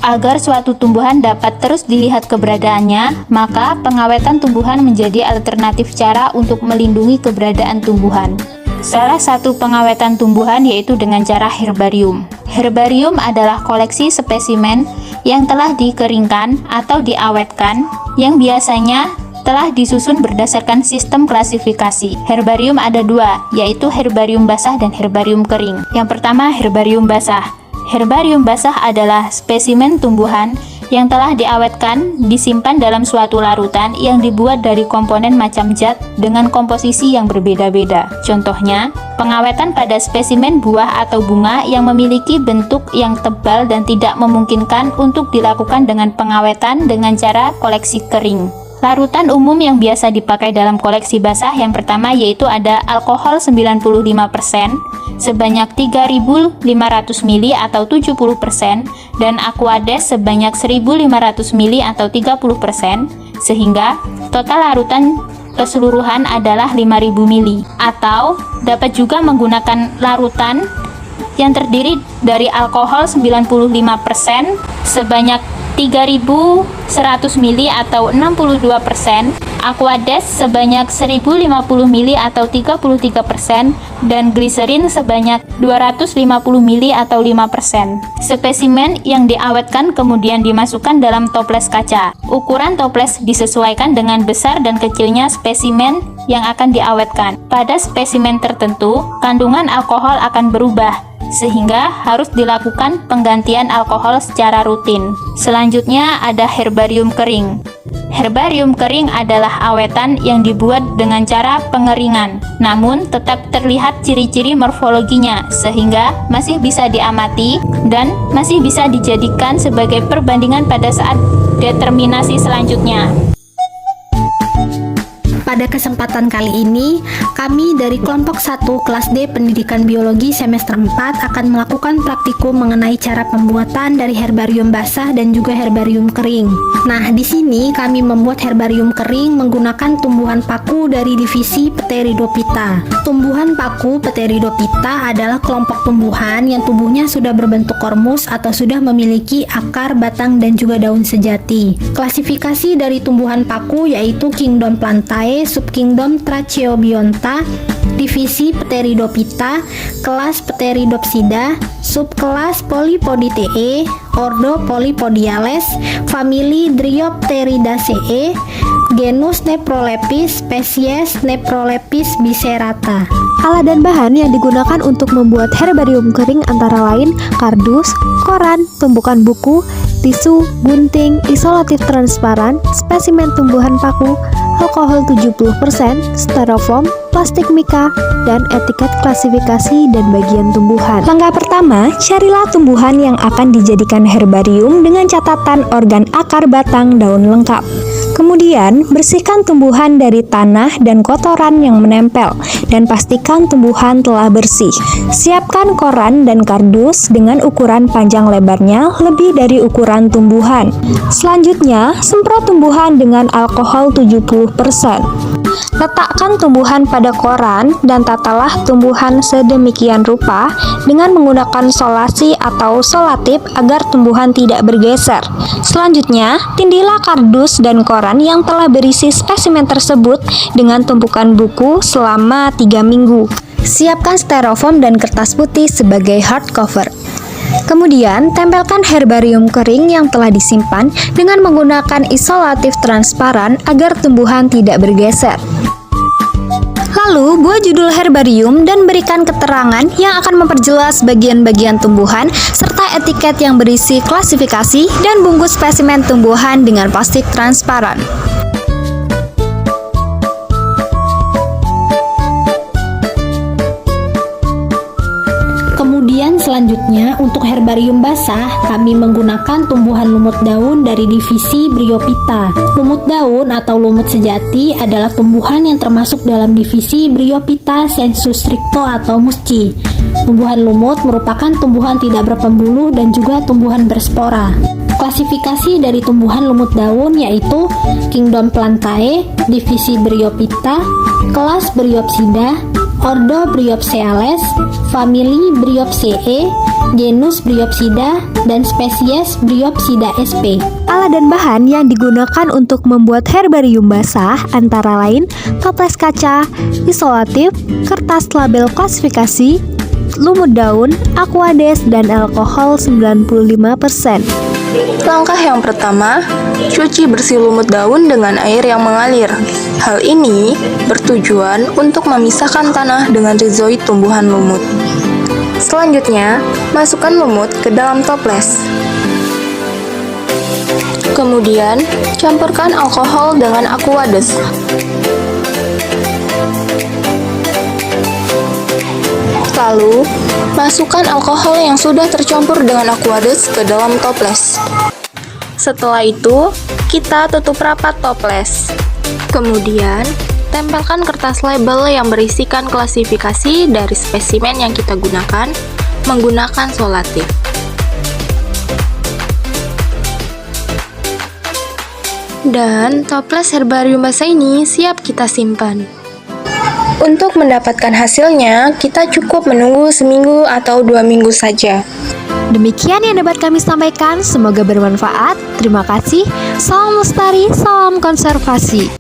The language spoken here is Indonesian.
Agar suatu tumbuhan dapat terus dilihat keberadaannya, maka pengawetan tumbuhan menjadi alternatif cara untuk melindungi keberadaan tumbuhan. Salah satu pengawetan tumbuhan yaitu dengan cara herbarium. Herbarium adalah koleksi spesimen yang telah dikeringkan atau diawetkan yang biasanya telah disusun berdasarkan sistem klasifikasi. Herbarium ada dua, yaitu herbarium basah dan herbarium kering. Yang pertama, herbarium basah. Herbarium basah adalah spesimen tumbuhan yang telah diawetkan, disimpan dalam suatu larutan yang dibuat dari komponen macam zat dengan komposisi yang berbeda-beda. Contohnya, pengawetan pada spesimen buah atau bunga yang memiliki bentuk yang tebal dan tidak memungkinkan untuk dilakukan dengan pengawetan dengan cara koleksi kering. Larutan umum yang biasa dipakai dalam koleksi basah yang pertama yaitu ada alkohol 95% sebanyak 3.500 ml atau 70% dan aquades sebanyak 1.500 ml atau 30%, sehingga total larutan keseluruhan adalah 5.000 ml. Atau dapat juga menggunakan larutan yang terdiri dari alkohol 95% sebanyak 3.100 ml atau 62%, aquades sebanyak 1.050 ml atau 33%, dan gliserin sebanyak 250 ml atau 5%. Spesimen yang diawetkan kemudian dimasukkan dalam toples kaca. Ukuran toples disesuaikan dengan besar dan kecilnya spesimen yang akan diawetkan. Pada spesimen tertentu, kandungan alkohol akan berubah, sehingga harus dilakukan penggantian alkohol secara rutin. Selanjutnya ada herbarium kering. Herbarium kering adalah awetan yang dibuat dengan cara pengeringan, namun tetap terlihat ciri-ciri morfologinya, sehingga masih bisa diamati dan masih bisa dijadikan sebagai perbandingan pada saat determinasi selanjutnya. Pada kesempatan kali ini, kami dari kelompok 1 kelas D Pendidikan Biologi semester 4 akan melakukan praktikum mengenai cara pembuatan dari herbarium basah dan juga herbarium kering. Nah, di sini kami membuat herbarium kering menggunakan tumbuhan paku dari divisi Pteridophyta. Tumbuhan paku Pteridophyta adalah kelompok tumbuhan yang tubuhnya sudah berbentuk kormus atau sudah memiliki akar, batang, dan juga daun sejati. Klasifikasi dari tumbuhan paku yaitu Kingdom Plantae, subkingdom Tracheobionta, divisi Pteridophyta, kelas Pteridopsida, subkelas Polypodidae, ordo Polypodiales, famili Dryopteridaceae, genus Neprolepis, spesies Neprolepis biserata. Alat dan bahan yang digunakan untuk membuat herbarium kering antara lain kardus, koran, tumpukan buku, tisu, gunting, isolatif transparan, spesimen tumbuhan paku, alkohol 70%, styrofoam, plastik mika, dan etiket klasifikasi dan bagian tumbuhan. Langkah pertama, carilah tumbuhan yang akan dijadikan herbarium dengan catatan organ akar, batang, daun lengkap. Kemudian, bersihkan tumbuhan dari tanah dan kotoran yang menempel, dan pastikan tumbuhan telah bersih. Siapkan koran dan kardus dengan ukuran panjang lebarnya lebih dari ukuran tumbuhan. Selanjutnya, semprot tumbuhan dengan alkohol 70%. Letakkan tumbuhan pada koran dan tatalah tumbuhan sedemikian rupa dengan menggunakan solasi atau solatip agar tumbuhan tidak bergeser. Selanjutnya, tindilah kardus dan koran yang telah berisi spesimen tersebut dengan tumpukan buku selama 3 minggu. Siapkan styrofoam dan kertas putih sebagai hardcover. Kemudian, tempelkan herbarium kering yang telah disimpan dengan menggunakan isolatif transparan agar tumbuhan tidak bergeser. Lalu, buat judul herbarium dan berikan keterangan yang akan memperjelas bagian-bagian tumbuhan serta etiket yang berisi klasifikasi dan bungkus spesimen tumbuhan dengan plastik transparan. Kemudian selanjutnya untuk herbarium basah, kami menggunakan tumbuhan lumut daun dari divisi Bryophyta. Lumut daun atau lumut sejati adalah tumbuhan yang termasuk dalam divisi Bryophyta sensu stricto atau musci. Tumbuhan lumut merupakan tumbuhan tidak berpembuluh dan juga tumbuhan berspora. Klasifikasi dari tumbuhan lumut daun yaitu Kingdom Plantae, divisi Bryophyta, kelas Bryopsida, ordo Bryopsiales, famili Bryopsiae, genus Bryopsida, dan spesies Bryopsida sp. Alat dan bahan yang digunakan untuk membuat herbarium basah antara lain toples kaca, isolatif, kertas label klasifikasi, lumut daun, aquades, dan alkohol 95%. Langkah yang pertama, cuci bersih lumut daun dengan air yang mengalir. Hal ini bertujuan untuk memisahkan tanah dengan rizoid tumbuhan lumut. Selanjutnya, masukkan lumut ke dalam toples. Kemudian, campurkan alkohol dengan aquades. Lalu, masukkan alkohol yang sudah tercampur dengan aquades ke dalam toples. Setelah itu, kita tutup rapat toples. Kemudian, tempelkan kertas label yang berisikan klasifikasi dari spesimen yang kita gunakan menggunakan solatif. Dan toples herbarium basah ini siap kita simpan. Untuk mendapatkan hasilnya, kita cukup menunggu seminggu atau 2 minggu saja. Demikian yang dapat kami sampaikan, semoga bermanfaat. Terima kasih. Salam lestari, salam konservasi.